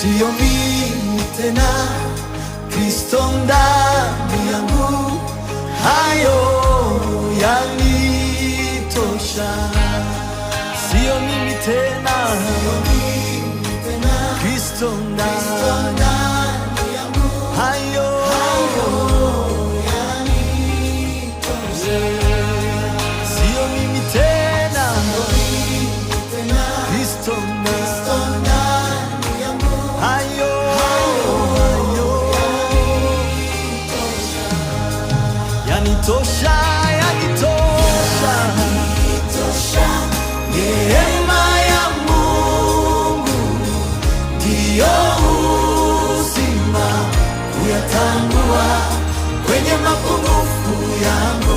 Sio mimi tena, Kristo ndani yangu, hayo yanitosha. Sio mimi tena, Kristo ndani yangu, hayo yanitosha. Sio mimi tena, Kristo ndani yangu, hayo yanitosha, yanitosha. Neema ya Mungu ndiyo uzima, kuyatambua kwenye mapungufu yangu.